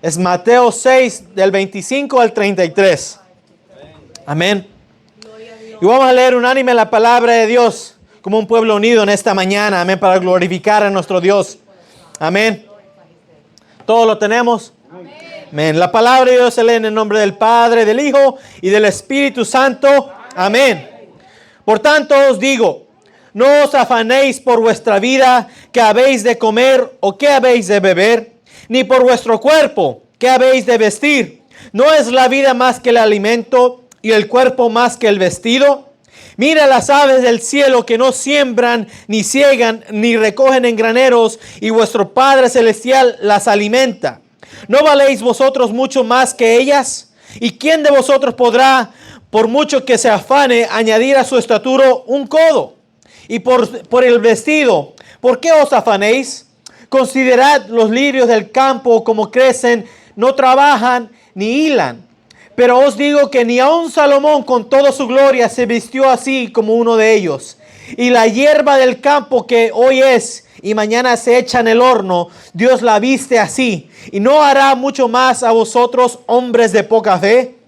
Es Mateo 6, del 25 al 33. Amén. Y vamos a leer unánime la palabra de Dios como un pueblo unido en esta mañana. Amén. Para glorificar a nuestro Dios. Amén. ¿Todo lo tenemos? Amén. La palabra de Dios se lee en el nombre del Padre, del Hijo y del Espíritu Santo. Amén. Por tanto os digo, no os afanéis por vuestra vida, qué habéis de comer o qué habéis de beber, ni por vuestro cuerpo, qué habéis de vestir. ¿No es la vida más que el alimento y el cuerpo más que el vestido? Mira las aves del cielo que no siembran, ni ciegan, ni recogen en graneros, y vuestro Padre Celestial las alimenta. ¿No valéis vosotros mucho más que ellas? ¿Y quién de vosotros podrá, por mucho que se afane, añadir a su estatura un codo? Y por el vestido, ¿por qué os afanéis? Considerad los lirios del campo como crecen, no trabajan ni hilan. Pero os digo que ni aun Salomón con toda su gloria se vistió así como uno de ellos. Y la hierba del campo que hoy es y mañana se echa en el horno, Dios la viste así. ¿Y no hará mucho más a vosotros, hombres de poca fe?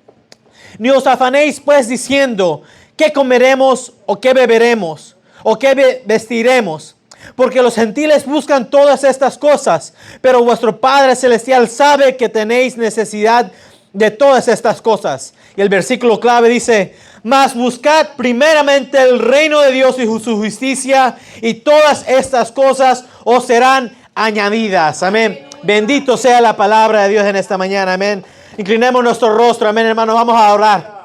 Ni os afanéis pues diciendo, ¿qué comeremos o qué beberemos o qué vestiremos? Porque los gentiles buscan todas estas cosas, pero vuestro Padre Celestial sabe que tenéis necesidad de todas estas cosas. Y el versículo clave dice, mas buscad primeramente el reino de Dios y su justicia, y todas estas cosas os serán añadidas. Amén. Bendito sea la palabra de Dios en esta mañana. Amén. Inclinemos nuestro rostro. Amén, hermanos. Vamos a orar.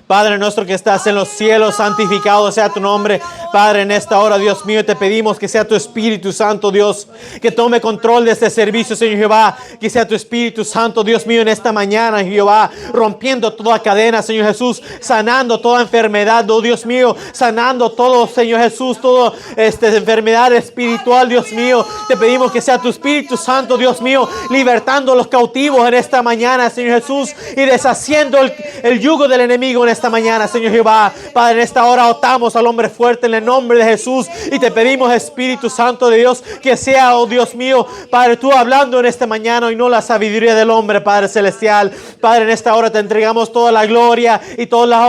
Padre nuestro que estás en los cielos, santificado sea tu nombre. Padre, en esta hora, Dios mío, te pedimos que sea tu Espíritu Santo, Dios, que tome control de este servicio, Señor Jehová. Que sea tu Espíritu Santo, Dios mío, en esta mañana, Jehová, rompiendo toda cadena, Señor Jesús, sanando toda enfermedad, oh Dios mío, sanando todo, Señor Jesús, toda enfermedad espiritual, Dios mío. Te pedimos que sea tu Espíritu Santo, Dios mío, libertando a los cautivos en esta mañana, Señor Jesús, y deshaciendo el yugo del enemigo en esta mañana, Señor Jehová. Padre, en esta hora atamos al hombre fuerte en el nombre de Jesús y te pedimos, Espíritu Santo de Dios, que sea, oh Dios mío, Padre, tú hablando en esta mañana y no la sabiduría del hombre, Padre Celestial. Padre, en esta hora te entregamos toda la gloria y toda la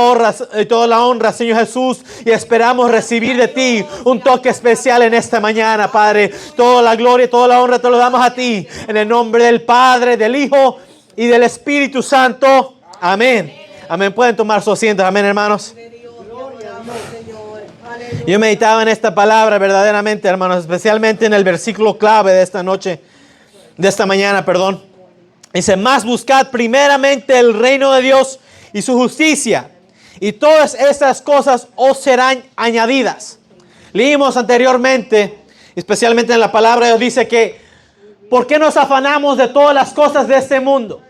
honra, Señor Jesús, y esperamos recibir de ti un toque especial en esta mañana, Padre. Toda la gloria y toda la honra te lo damos a ti, en el nombre del Padre, del Hijo y del Espíritu Santo. Amén. Amén. Pueden tomar su asiento. Amén, hermanos. Yo meditaba en esta palabra verdaderamente, hermanos, especialmente en el versículo clave de esta noche, de esta mañana, perdón. Dice, más buscad primeramente el reino de Dios y su justicia, y todas estas cosas os serán añadidas. Leímos anteriormente, especialmente en la palabra de Dios, dice que ¿por qué nos afanamos de todas las cosas de este mundo?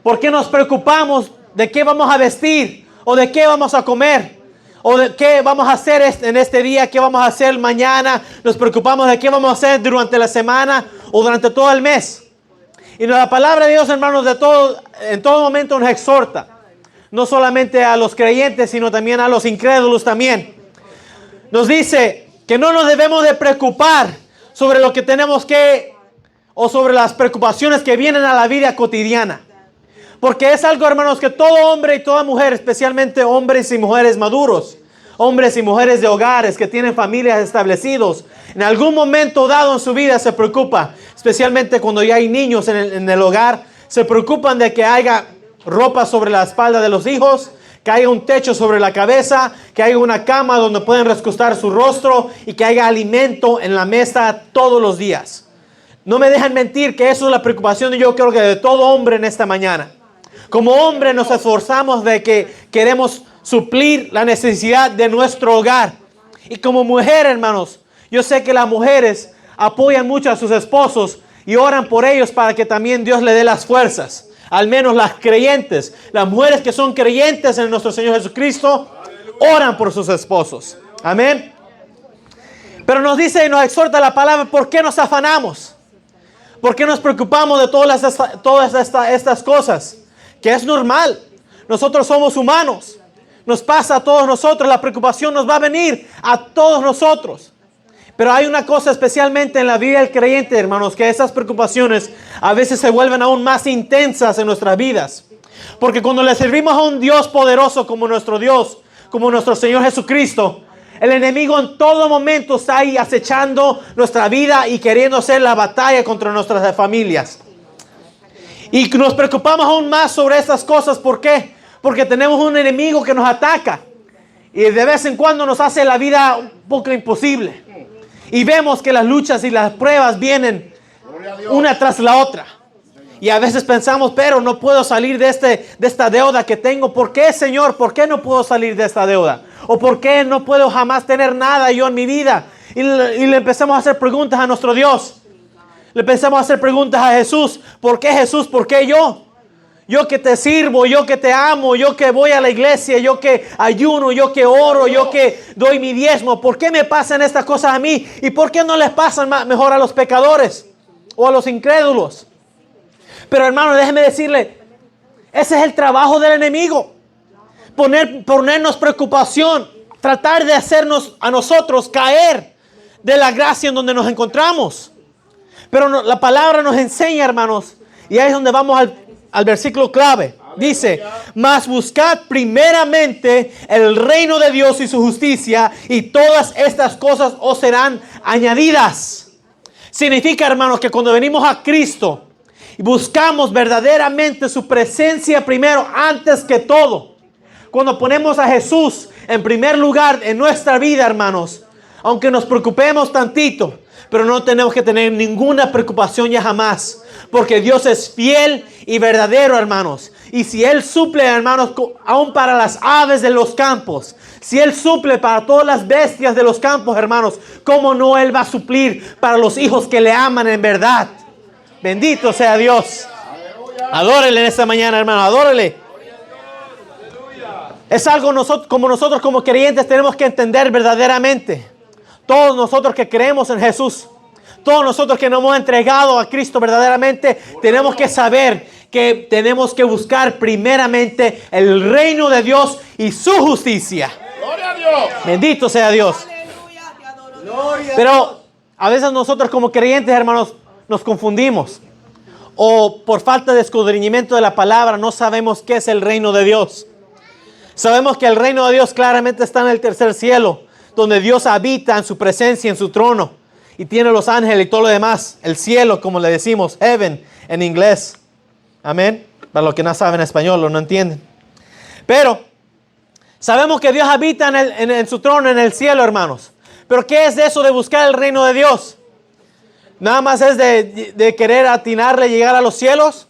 ¿Por qué nos preocupamos de qué vamos a vestir o de qué vamos a comer? ¿O de qué vamos a hacer en este día? ¿Qué vamos a hacer mañana? Nos preocupamos de qué vamos a hacer durante la semana o durante todo el mes. Y la palabra de Dios, hermanos, en todo momento nos exhorta. No solamente a los creyentes, sino también a los incrédulos también. Nos dice que no nos debemos de preocupar sobre lo que tenemos o sobre las preocupaciones que vienen a la vida cotidiana. Porque es algo, hermanos, que todo hombre y toda mujer, especialmente hombres y mujeres maduros, hombres y mujeres de hogares que tienen familias establecidos, en algún momento dado en su vida se preocupa, especialmente cuando ya hay niños en el hogar, se preocupan de que haya ropa sobre la espalda de los hijos, que haya un techo sobre la cabeza, que haya una cama donde pueden recostar su rostro y que haya alimento en la mesa todos los días. No me dejan mentir que eso es la preocupación, yo creo que de todo hombre en esta mañana. Como hombre nos esforzamos de que queremos suplir la necesidad de nuestro hogar. Y como mujer, hermanos, yo sé que las mujeres apoyan mucho a sus esposos y oran por ellos para que también Dios le dé las fuerzas. Al menos las creyentes, las mujeres que son creyentes en nuestro Señor Jesucristo, oran por sus esposos. Amén. Pero nos dice y nos exhorta la palabra, ¿por qué nos afanamos? ¿Por qué nos preocupamos de todas estas cosas? Que es normal. Nosotros somos humanos. Nos pasa a todos nosotros. La preocupación nos va a venir a todos nosotros. Pero hay una cosa especialmente en la vida del creyente, hermanos, que esas preocupaciones a veces se vuelven aún más intensas en nuestras vidas. Porque cuando le servimos a un Dios poderoso como nuestro Dios, como nuestro Señor Jesucristo, el enemigo en todo momento está ahí acechando nuestra vida y queriendo hacer la batalla contra nuestras familias. Y nos preocupamos aún más sobre estas cosas. ¿Por qué? Porque tenemos un enemigo que nos ataca y de vez en cuando nos hace la vida un poco imposible. Y vemos que las luchas y las pruebas vienen una tras la otra. Y a veces pensamos, pero no puedo salir de esta deuda que tengo. ¿Por qué, Señor? ¿Por qué no puedo salir de esta deuda? ¿O por qué no puedo jamás tener nada yo en mi vida? Y le empezamos a hacer preguntas a nuestro Dios. Le empezamos a hacer preguntas a Jesús. ¿Por qué Jesús? ¿Por qué yo? Yo que te sirvo, yo que te amo, yo que voy a la iglesia, yo que ayuno, yo que oro, yo que doy mi diezmo. ¿Por qué me pasan estas cosas a mí? ¿Y por qué no les pasan mejor a los pecadores o a los incrédulos? Pero hermano, déjeme decirle, ese es el trabajo del enemigo. Ponernos preocupación, tratar de hacernos a nosotros caer de la gracia en donde nos encontramos. Pero la palabra nos enseña, hermanos, y ahí es donde vamos al versículo clave. Dice, mas buscad primeramente el reino de Dios y su justicia, y todas estas cosas os serán añadidas. Significa, hermanos, que cuando venimos a Cristo y buscamos verdaderamente su presencia primero, antes que todo, cuando ponemos a Jesús en primer lugar en nuestra vida, hermanos, aunque nos preocupemos tantito, pero no tenemos que tener ninguna preocupación ya jamás, porque Dios es fiel y verdadero, hermanos. Y si Él suple, hermanos, aún para las aves de los campos, si Él suple para todas las bestias de los campos, hermanos, ¿cómo no Él va a suplir para los hijos que le aman en verdad? Bendito sea Dios. Adórele en esta mañana, hermano, adórele. Es algo como nosotros como creyentes tenemos que entender verdaderamente. Todos nosotros que creemos en Jesús, todos nosotros que nos hemos entregado a Cristo verdaderamente, tenemos que saber que tenemos que buscar primeramente el reino de Dios y su justicia. Gloria a Dios. Bendito sea Dios. Pero a veces nosotros como creyentes, hermanos, nos confundimos. O por falta de escudriñamiento de la palabra no sabemos qué es el reino de Dios. Sabemos que el reino de Dios claramente está en el tercer cielo, donde Dios habita en su presencia, en su trono, y tiene los ángeles y todo lo demás. El cielo, como le decimos, heaven en inglés. Amén. Para los que no saben español o no entienden. Pero sabemos que Dios habita en su trono, en el cielo, hermanos. Pero ¿qué es eso de buscar el reino de Dios? ¿Nada más es de querer atinarle, llegar a los cielos?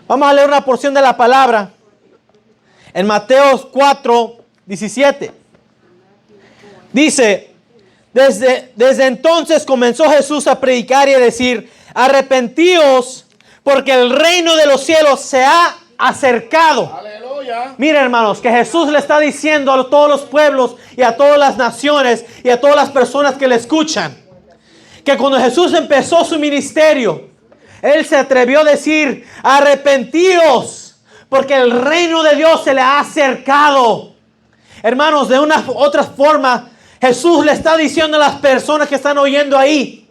Vamos a leer una porción de la palabra en Mateo 4, 17. Dice, desde entonces comenzó Jesús a predicar y a decir, arrepentíos porque el reino de los cielos se ha acercado. Aleluya. Mira, hermanos, que Jesús le está diciendo a todos los pueblos y a todas las naciones y a todas las personas que le escuchan, que cuando Jesús empezó su ministerio, Él se atrevió a decir, arrepentíos porque el reino de Dios se le ha acercado. Hermanos, de una otra forma, Jesús le está diciendo a las personas que están oyendo ahí,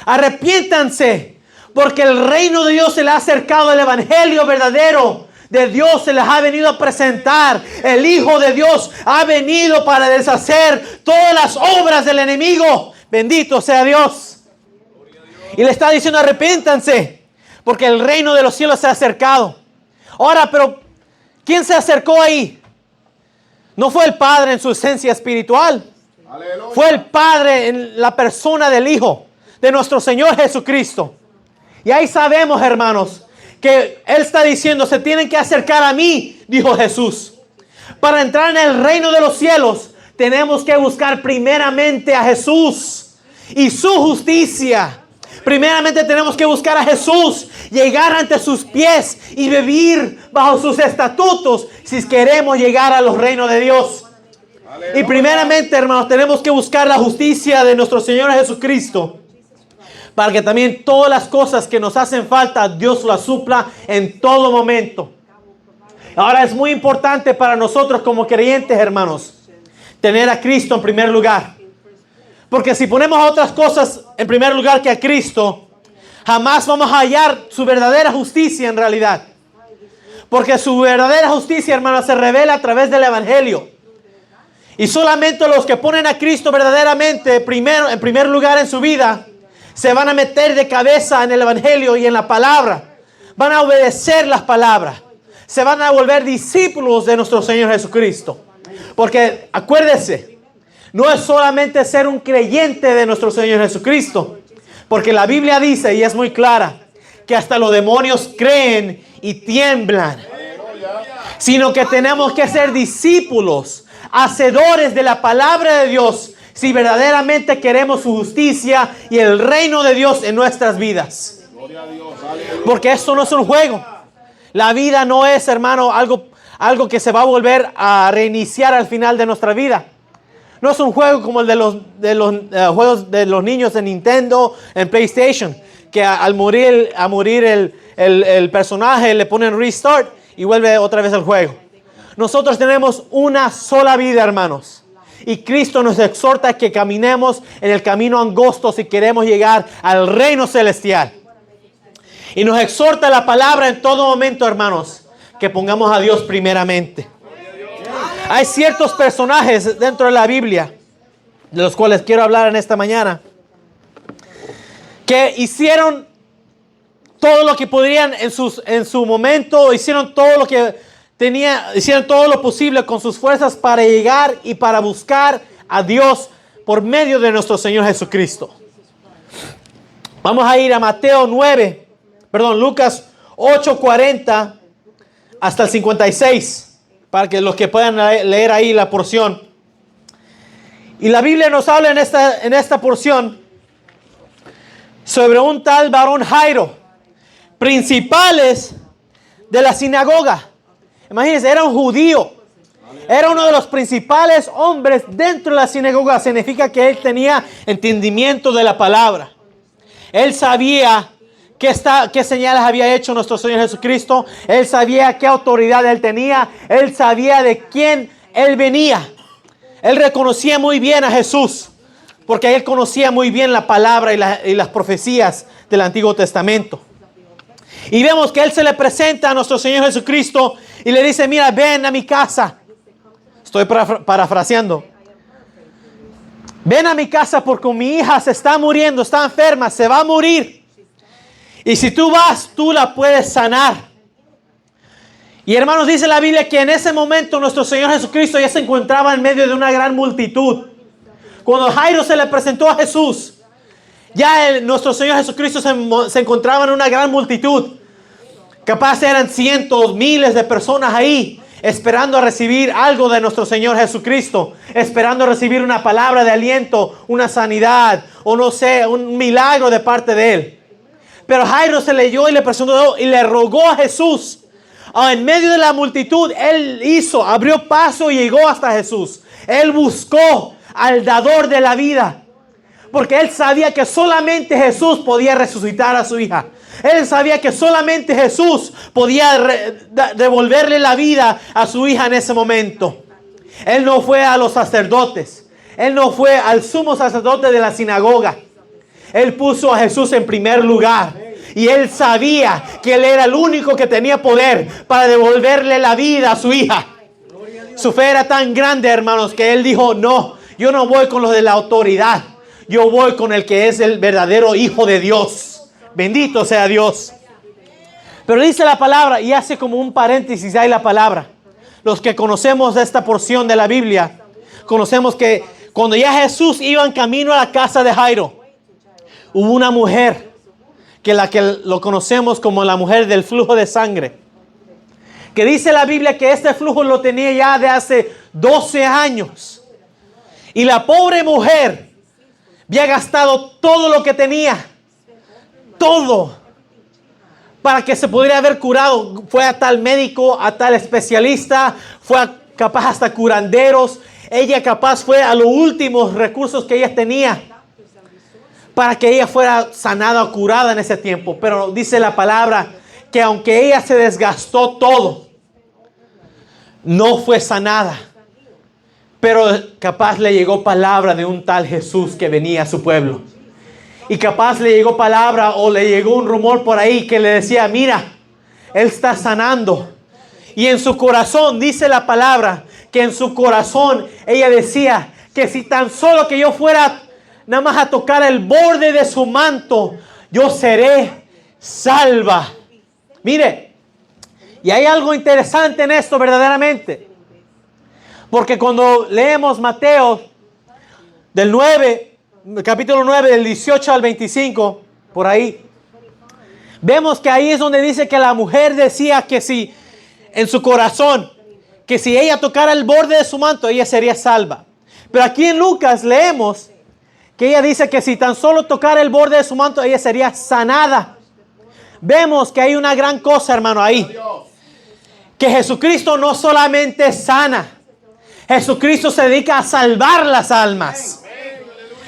arrepiéntanse, porque el reino de Dios se le ha acercado, el evangelio verdadero de Dios se les ha venido a presentar. El Hijo de Dios ha venido para deshacer todas las obras del enemigo. Bendito sea Dios. Y le está diciendo, arrepiéntanse, porque el reino de los cielos se ha acercado. Ahora, pero ¿quién se acercó ahí? No fue el Padre en su esencia espiritual. Aleluya. Fue el Padre en la persona del Hijo, de nuestro Señor Jesucristo. Y ahí sabemos, hermanos, que Él está diciendo, se tienen que acercar a mí, dijo Jesús. Para entrar en el reino de los cielos, tenemos que buscar primeramente a Jesús y su justicia. Primeramente tenemos que buscar a Jesús, llegar ante sus pies y vivir bajo sus estatutos si queremos llegar a los reinos de Dios. Aleluya. Y primeramente, hermanos, tenemos que buscar la justicia de nuestro Señor Jesucristo, para que también todas las cosas que nos hacen falta, Dios las supla en todo momento. Ahora es muy importante para nosotros como creyentes, hermanos, tener a Cristo en primer lugar. Porque si ponemos a otras cosas en primer lugar que a Cristo, jamás vamos a hallar su verdadera justicia en realidad. Porque su verdadera justicia, hermanos, se revela a través del Evangelio. Y solamente los que ponen a Cristo verdaderamente en primer lugar en su vida, se van a meter de cabeza en el Evangelio y en la palabra. Van a obedecer las palabras. Se van a volver discípulos de nuestro Señor Jesucristo. Porque acuérdese, no es solamente ser un creyente de nuestro Señor Jesucristo. Porque la Biblia dice, y es muy clara, que hasta los demonios creen y tiemblan. Sino que tenemos que ser discípulos, hacedores de la palabra de Dios, si verdaderamente queremos su justicia y el reino de Dios en nuestras vidas. Porque esto no es un juego. La vida no es, hermano, algo que se va a volver a reiniciar al final de nuestra vida. No es un juego como el de los juegos de los niños en Nintendo, en PlayStation, que al morir el personaje le ponen restart y vuelve otra vez al juego. Nosotros tenemos una sola vida, hermanos. Y Cristo nos exhorta a que caminemos en el camino angosto si queremos llegar al reino celestial. Y nos exhorta la palabra en todo momento, hermanos, que pongamos a Dios primeramente. Hay ciertos personajes dentro de la Biblia, de los cuales quiero hablar en esta mañana, que hicieron todo lo que podrían en su momento, hicieron todo lo que hicieron todo lo posible con sus fuerzas para llegar y para buscar a Dios por medio de nuestro Señor Jesucristo. Vamos a ir a Lucas 8:40 hasta el 56. Para que los que puedan leer ahí la porción. Y la Biblia nos habla en esta porción sobre un tal varón Jairo, principales de la sinagoga. Imagínense, era un judío. Era uno de los principales hombres dentro de la sinagoga. Significa que él tenía entendimiento de la palabra. Él sabía qué señales había hecho nuestro Señor Jesucristo. Él sabía qué autoridad él tenía. Él sabía de quién él venía. Él reconocía muy bien a Jesús, porque él conocía muy bien la palabra y las profecías del Antiguo Testamento. Y vemos que él se le presenta a nuestro Señor Jesucristo y le dice, mira, ven a mi casa. Estoy parafraseando. Ven a mi casa porque mi hija se está muriendo, está enferma, se va a morir. Y si tú vas, tú la puedes sanar. Y hermanos, dice la Biblia que en ese momento nuestro Señor Jesucristo ya se encontraba en medio de una gran multitud. Cuando Jairo se le presentó a Jesús, ya nuestro Señor Jesucristo se encontraba en una gran multitud. Capaz eran cientos, miles de personas ahí, esperando a recibir algo de nuestro Señor Jesucristo, esperando a recibir una palabra de aliento, una sanidad, o no sé, un milagro de parte de Él. Pero Jairo se leyó y le presentó y le rogó a Jesús. En medio de la multitud, él abrió paso y llegó hasta Jesús. Él buscó al dador de la vida. Porque él sabía que solamente Jesús podía resucitar a su hija. Él sabía que solamente Jesús podía devolverle la vida a su hija en ese momento. Él no fue a los sacerdotes. Él no fue al sumo sacerdote de la sinagoga. Él puso a Jesús en primer lugar. Y él sabía que él era el único que tenía poder para devolverle la vida a su hija. Su fe era tan grande, hermanos, que él dijo, no, yo no voy con los de la autoridad. Yo voy con el que es el verdadero Hijo de Dios. Bendito sea Dios. Pero dice la palabra, y hace como un paréntesis ahí la palabra. Los que conocemos esta porción de la Biblia, conocemos que cuando ya Jesús iba en camino a la casa de Jairo, hubo una mujer que lo conocemos como la mujer del flujo de sangre. Que dice la Biblia que este flujo lo tenía ya de hace 12 años. Y la pobre mujer había gastado todo lo que tenía. Todo. Para que se pudiera haber curado. Fue a tal médico, a tal especialista. Capaz hasta curanderos. Ella capaz fue a los últimos recursos que ella tenía. Para que ella fuera sanada o curada en ese tiempo. Pero dice la palabra que aunque ella se desgastó todo, no fue sanada. Pero capaz le llegó palabra de un tal Jesús que venía a su pueblo. Y capaz le llegó palabra o le llegó un rumor por ahí que le decía, mira, Él está sanando. Y en su corazón, dice la palabra, que en su corazón ella decía que si tan solo que yo fuera nada más a tocar el borde de su manto, yo seré salva. Mire, y hay algo interesante en esto verdaderamente. Porque cuando leemos Mateo del 9, capítulo 9, del 18 al 25, por ahí, vemos que ahí es donde dice que la mujer decía que si en su corazón, que si ella tocara el borde de su manto, ella sería salva. Pero aquí en Lucas leemos que ella dice que si tan solo tocara el borde de su manto, ella sería sanada. Vemos que hay una gran cosa, hermano, ahí. Que Jesucristo no solamente sana, Jesucristo se dedica a salvar las almas.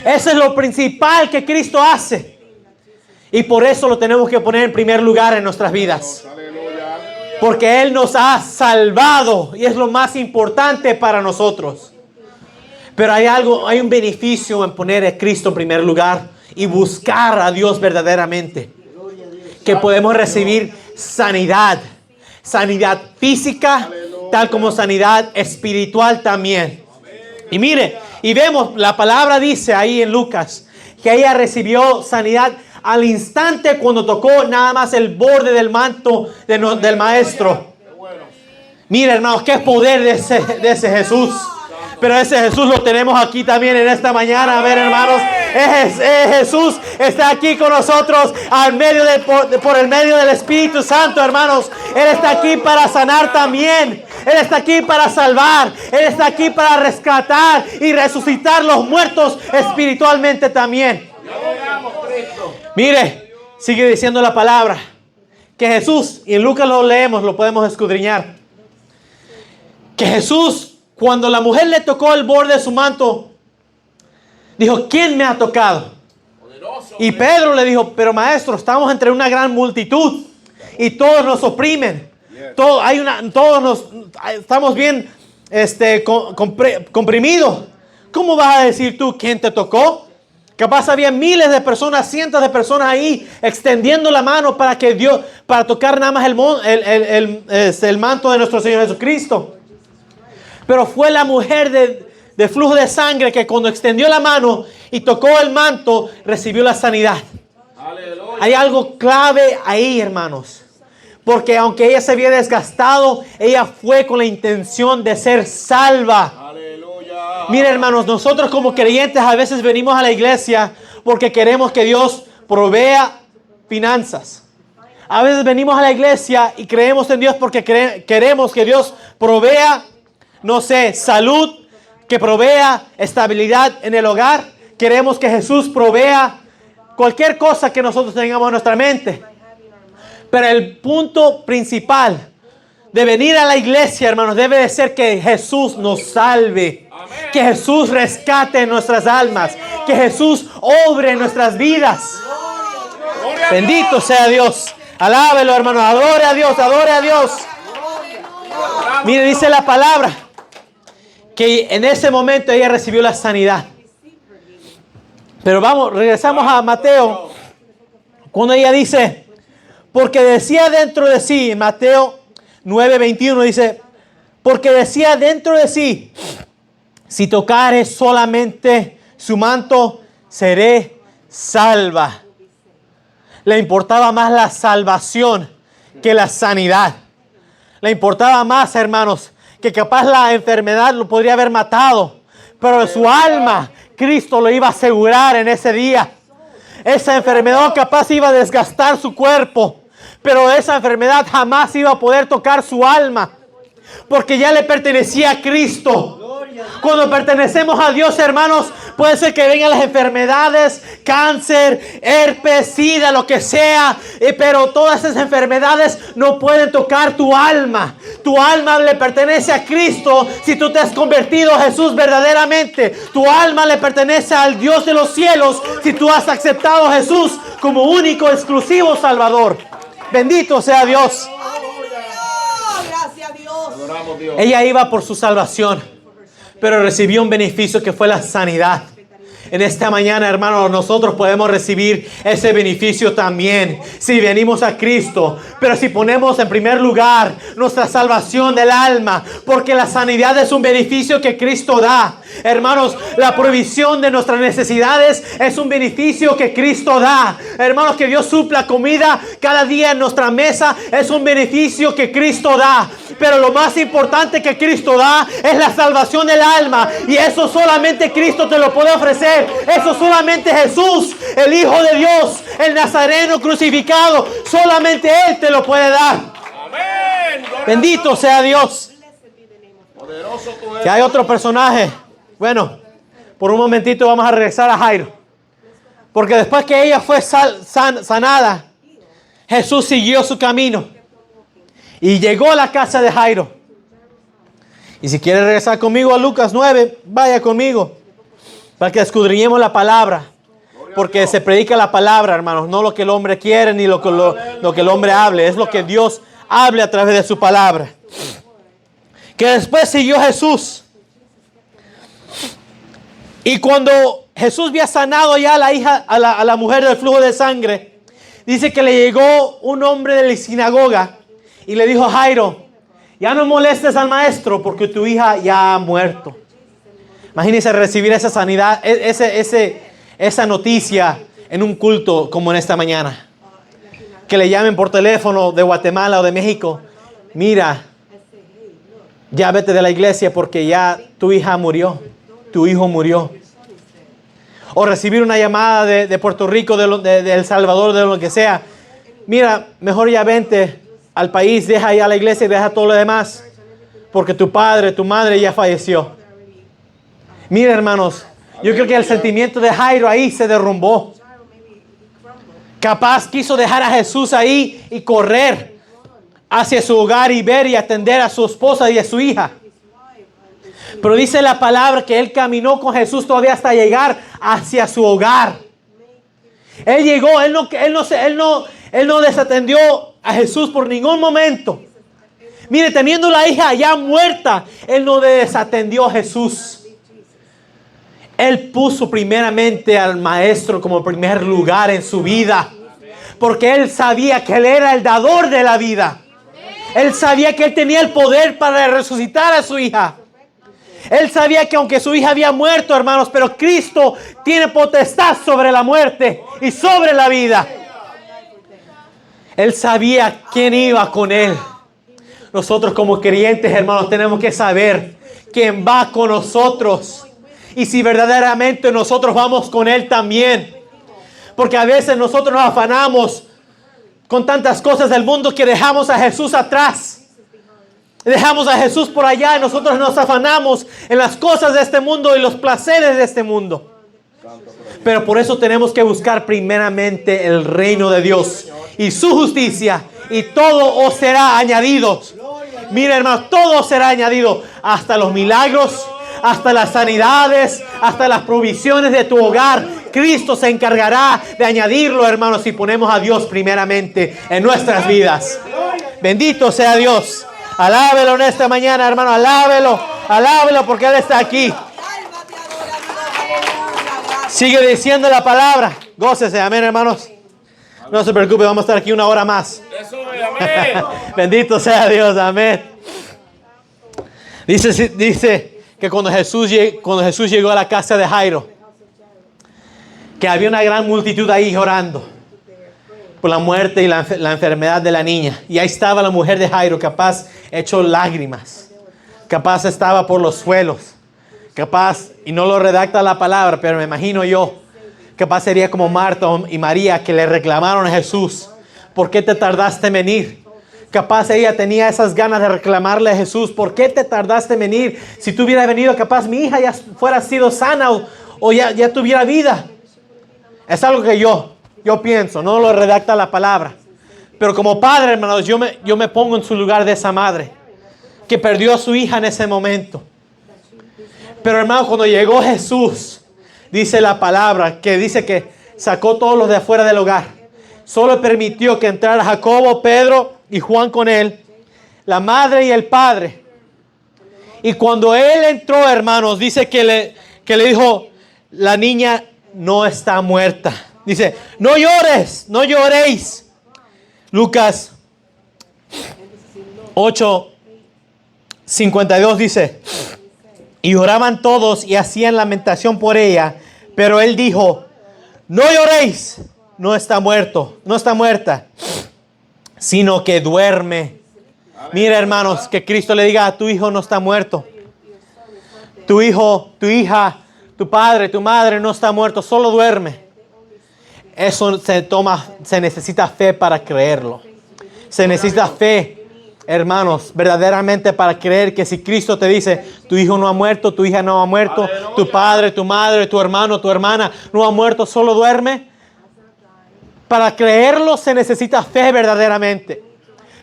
Eso es lo principal que Cristo hace. Y por eso lo tenemos que poner en primer lugar en nuestras vidas. Porque Él nos ha salvado y es lo más importante para nosotros. Pero hay un beneficio en poner a Cristo en primer lugar y buscar a Dios verdaderamente. Que podemos recibir sanidad. Sanidad física, tal como sanidad espiritual también. Y mire, y vemos, la palabra dice ahí en Lucas, que ella recibió sanidad al instante cuando tocó nada más el borde del manto del maestro. Mire, hermanos, qué poder de ese Jesús. Pero ese Jesús lo tenemos aquí también en esta mañana. A ver, hermanos, Jesús está aquí con nosotros por el medio del Espíritu Santo, hermanos. Él está aquí para sanar también. Él está aquí para salvar. Él está aquí para rescatar y resucitar los muertos espiritualmente también. Mire, sigue diciendo la palabra que Jesús, y en Lucas lo leemos, lo podemos escudriñar, que Jesús, cuando la mujer le tocó el borde de su manto, dijo, ¿quién me ha tocado? Y Pedro le dijo, pero maestro, estamos entre una gran multitud y todos nos oprimen. Estamos bien comprimidos. ¿Cómo vas a decir tú quién te tocó? Capaz había miles de personas, cientos de personas ahí extendiendo la mano para tocar nada más el manto de nuestro Señor Jesucristo. Pero fue la mujer de flujo de sangre que cuando extendió la mano y tocó el manto, recibió la sanidad. Aleluya. Hay algo clave ahí, hermanos. Porque aunque ella se había desgastado, ella fue con la intención de ser salva. Aleluya. Mire, hermanos, nosotros como creyentes a veces venimos a la iglesia porque queremos que Dios provea finanzas. A veces venimos a la iglesia y creemos en Dios porque queremos que Dios provea, no sé, salud, que provea estabilidad en el hogar. Queremos que Jesús provea cualquier cosa que nosotros tengamos en nuestra mente. Pero el punto principal de venir a la iglesia, hermanos, debe de ser que Jesús nos salve. Amén. Que Jesús rescate nuestras almas. Que Jesús obre en nuestras vidas. Bendito sea Dios. Alábelo, hermanos. Adore a Dios, adore a Dios. Mire, dice la palabra que en ese momento ella recibió la sanidad. Pero regresamos a Mateo, cuando ella dice, porque decía dentro de sí, en Mateo 9:21 dice, porque decía dentro de sí, si tocare solamente su manto, seré salva. Le importaba más la salvación que la sanidad. Le importaba más, hermanos, que capaz la enfermedad lo podría haber matado, pero su alma, Cristo lo iba a asegurar en ese día. Esa enfermedad capaz iba a desgastar su cuerpo, pero esa enfermedad jamás iba a poder tocar su alma, porque ya le pertenecía a Cristo. Cuando pertenecemos a Dios, hermanos, puede ser que vengan las enfermedades, cáncer, herpes, sida, lo que sea, pero todas esas enfermedades no pueden tocar tu alma. Tu alma le pertenece a Cristo si tú te has convertido a Jesús verdaderamente. Tu alma le pertenece al Dios de los cielos si tú has aceptado a Jesús como único, exclusivo Salvador. Bendito sea Dios. Gracias a Dios. Ella iba por su salvación. pero recibió un beneficio que fue la sanidad. En esta mañana, hermanos, nosotros podemos recibir ese beneficio también si venimos a Cristo. Pero si ponemos en primer lugar nuestra salvación del alma, porque la sanidad es un beneficio que Cristo da. Hermanos, la provisión de nuestras necesidades es un beneficio que Cristo da. Hermanos, que Dios supla comida cada día en nuestra mesa es un beneficio que Cristo da. Pero lo más importante que Cristo da es la salvación del alma. Y eso solamente Cristo te lo puede ofrecer. Eso solamente Jesús, el Hijo de Dios, el Nazareno crucificado, solamente Él te lo puede dar. Amén. Bendito sea Dios. Poderoso tú eres. Que hay otro personaje. Bueno, por un momentito vamos a regresar a Jairo. Porque después que ella fue sanada, Jesús siguió su camino y llegó a la casa de Jairo. Y si quiere regresar conmigo a Lucas 9, vaya conmigo. Para que escudriñemos la palabra. Porque se predica la palabra, hermanos. No lo que el hombre quiere ni lo que el hombre hable. Es lo que Dios hable a través de su palabra. Que después siguió Jesús. Y cuando Jesús había sanado ya a la mujer del flujo de sangre, dice que le llegó un hombre de la sinagoga y le dijo: Jairo, ya no molestes al maestro porque tu hija ya ha muerto. Imagínense recibir esa sanidad, esa noticia en un culto como en esta mañana. Que le llamen por teléfono de Guatemala o de México. Mira, ya vete de la iglesia porque ya tu hija murió, tu hijo murió. O recibir una llamada de Puerto Rico, de El Salvador, de lo que sea. Mira, mejor ya vente al país, deja ya la iglesia y deja todo lo demás. Porque tu padre, tu madre ya falleció. Mira, hermanos, yo creo que el sentimiento de Jairo ahí se derrumbó. Capaz quiso dejar a Jesús ahí y correr hacia su hogar y ver y atender a su esposa y a su hija. Pero dice la palabra que él caminó con Jesús todavía hasta llegar hacia su hogar. Él llegó, él no desatendió a Jesús por ningún momento. Mire, teniendo la hija ya muerta, él no desatendió a Jesús. Él puso primeramente al maestro como primer lugar en su vida. Porque él sabía que él era el dador de la vida. Él sabía que él tenía el poder para resucitar a su hija. Él sabía que aunque su hija había muerto, hermanos, pero Cristo tiene potestad sobre la muerte y sobre la vida. Él sabía quién iba con él. Nosotros como creyentes, hermanos, tenemos que saber quién va con nosotros. Y si verdaderamente nosotros vamos con Él también. Porque a veces nosotros nos afanamos con tantas cosas del mundo que dejamos a Jesús atrás. Dejamos a Jesús por allá y nosotros nos afanamos en las cosas de este mundo y los placeres de este mundo. Pero por eso tenemos que buscar primeramente el reino de Dios y su justicia, y todo os será añadido. Mira, hermanos, todo será añadido, hasta los milagros, hasta las sanidades, hasta las provisiones de tu hogar. Cristo se encargará de añadirlo, hermanos, si ponemos a Dios primeramente en nuestras vidas. Bendito sea Dios. Alábelo en esta mañana, hermano. Alábelo porque Él está aquí. Sigue diciendo la palabra. Gócese, amén, hermanos. No se preocupe, vamos a estar aquí una hora más. Eso es, amén. Bendito sea Dios, amén. Dice que cuando Jesús llegó a la casa de Jairo, que había una gran multitud ahí llorando por la muerte y la enfermedad de la niña. Y ahí estaba la mujer de Jairo, capaz hecho lágrimas, capaz estaba por los suelos, capaz, y no lo redacta la palabra, pero me imagino yo, capaz sería como Marta y María, que le reclamaron a Jesús: ¿por qué te tardaste en venir? Capaz ella tenía esas ganas de reclamarle a Jesús: ¿por qué te tardaste en venir? Si tú hubieras venido, capaz mi hija ya fuera sido sana o ya tuviera vida. Es algo que yo pienso, no lo redacta la palabra. Pero como padre, hermanos, yo me pongo en su lugar de esa madre que perdió a su hija en ese momento. Pero, hermanos, cuando llegó Jesús, dice la palabra que dice que sacó todos los de afuera del hogar. Solo permitió que entrara Jacobo, Pedro y Juan con él, la madre y el padre. Y cuando él entró, hermanos, dice que le dijo, la niña no está muerta. Dice, no llores, no lloréis. Lucas 8:52 dice, y lloraban todos y hacían lamentación por ella. Pero él dijo, no lloréis, no está muerto, no está muerta, sino que duerme. Mira, hermanos, que Cristo le diga, tu hijo no está muerto. Tu hijo, tu hija, tu padre, tu madre no está muerto, solo duerme. Eso se necesita fe para creerlo. Se necesita fe, hermanos, verdaderamente para creer que si Cristo te dice, tu hijo no ha muerto, tu hija no ha muerto, tu padre, tu madre, tu hermano, tu hermana no ha muerto, solo duerme. Para creerlo se necesita fe verdaderamente.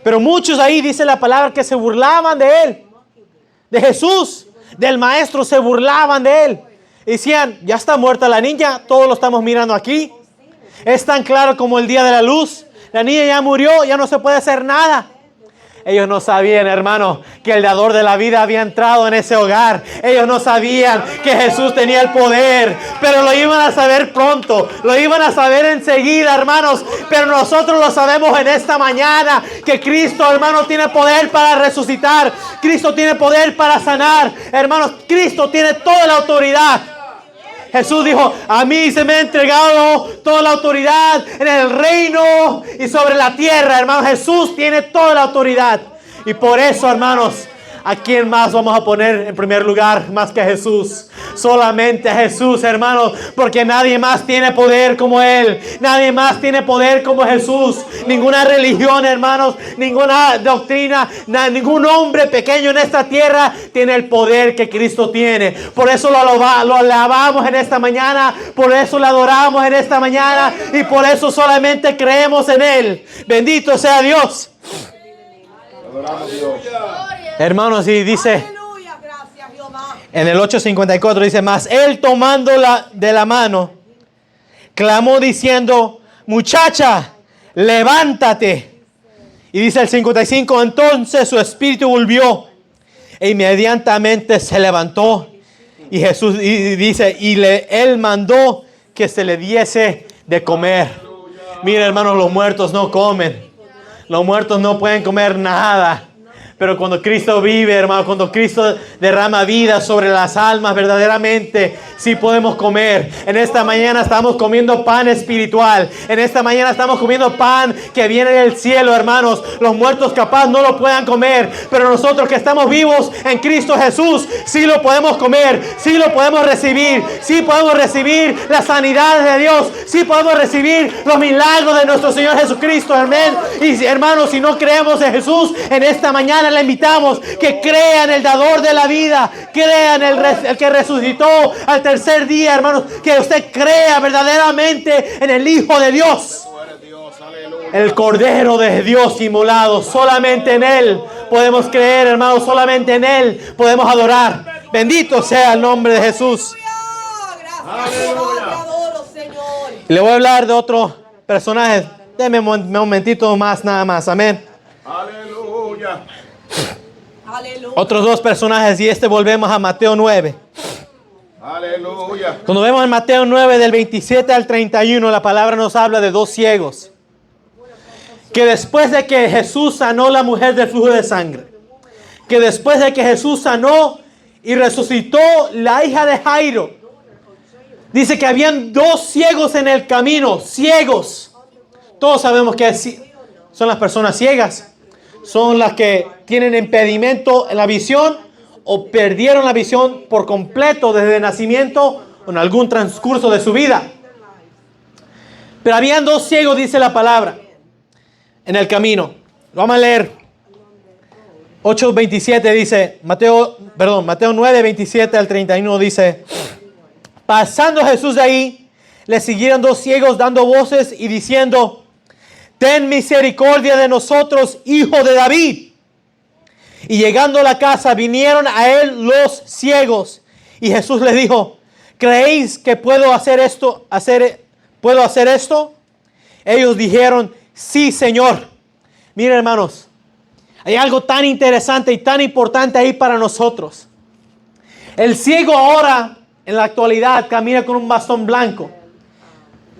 Pero muchos ahí, dice la palabra, que se burlaban de él, de Jesús, del maestro, se burlaban de él. Decían, ya está muerta la niña, todos lo estamos mirando aquí. Es tan claro como el día de la luz. La niña ya murió, ya no se puede hacer nada. Ellos no sabían, hermano, que el dador de la vida había entrado en ese hogar. Ellos no sabían que Jesús tenía el poder, pero lo iban a saber pronto, lo iban a saber enseguida, hermanos. Pero nosotros lo sabemos en esta mañana, que Cristo, hermano, tiene poder para resucitar. Cristo tiene poder para sanar. Hermanos, Cristo tiene toda la autoridad. Jesús dijo, a mí se me ha entregado toda la autoridad en el reino y sobre la tierra, hermanos. Jesús tiene toda la autoridad. Y por eso, hermanos, ¿a quién más vamos a poner en primer lugar más que a Jesús? Solamente a Jesús, hermanos, porque nadie más tiene poder como Él. Nadie más tiene poder como Jesús. Ninguna religión, hermanos, ninguna doctrina, ningún hombre pequeño en esta tierra tiene el poder que Cristo tiene. Por eso lo alabamos en esta mañana, por eso le adoramos en esta mañana y por eso solamente creemos en Él. Bendito sea Dios. Hermanos, y dice en el 8:54, dice, mas él tomándola de la mano, clamó diciendo, muchacha, levántate. Y dice el 55, entonces su espíritu volvió e inmediatamente se levantó. Y Jesús dice, él mandó que se le diese de comer. Mira, hermanos, los muertos no comen. Los muertos no pueden comer nada. Pero cuando Cristo vive, hermano, cuando Cristo derrama vida sobre las almas, verdaderamente sí podemos comer. En esta mañana estamos comiendo pan espiritual. En esta mañana estamos comiendo pan que viene del cielo, hermanos. Los muertos capaz no lo puedan comer, pero nosotros que estamos vivos en Cristo Jesús, sí lo podemos comer, sí lo podemos recibir, sí podemos recibir la sanidad de Dios, sí podemos recibir los milagros de nuestro Señor Jesucristo, amén. Y hermanos, si no creemos en Jesús, en esta mañana le invitamos que crean el dador de la vida, crean el que resucitó al tercer día, hermanos, que usted crea verdaderamente en el Hijo de Dios, el Cordero de Dios inmolado. Solamente en Él podemos creer, hermanos, solamente en Él podemos adorar. Bendito sea el nombre de Jesús. Le voy a hablar de otro personaje. Deme un momentito más, nada más, amén. Aleluya. Otros dos personajes, y volvemos a Mateo 9. Aleluya. Cuando vemos en Mateo 9 del 27 al 31, la palabra nos habla de dos ciegos. Que después de que Jesús sanó a la mujer del flujo de sangre, que después de que Jesús sanó y resucitó la hija de Jairo, dice que habían dos ciegos en el camino, ciegos. Todos sabemos que son las personas ciegas. Son las que tienen impedimento en la visión o perdieron la visión por completo desde el nacimiento o en algún transcurso de su vida. Pero habían dos ciegos, dice la palabra, en el camino. Vamos a leer. 8:27 dice, Mateo 9, 27 al 31 dice, pasando Jesús de ahí, le siguieron dos ciegos dando voces y diciendo, ten misericordia de nosotros, hijo de David. Y llegando a la casa, vinieron a él los ciegos. Y Jesús les dijo, ¿creéis que puedo hacer esto? ¿Puedo hacer esto? Ellos dijeron, sí, Señor. Miren, hermanos, hay algo tan interesante y tan importante ahí para nosotros. El ciego ahora, en la actualidad, camina con un bastón blanco.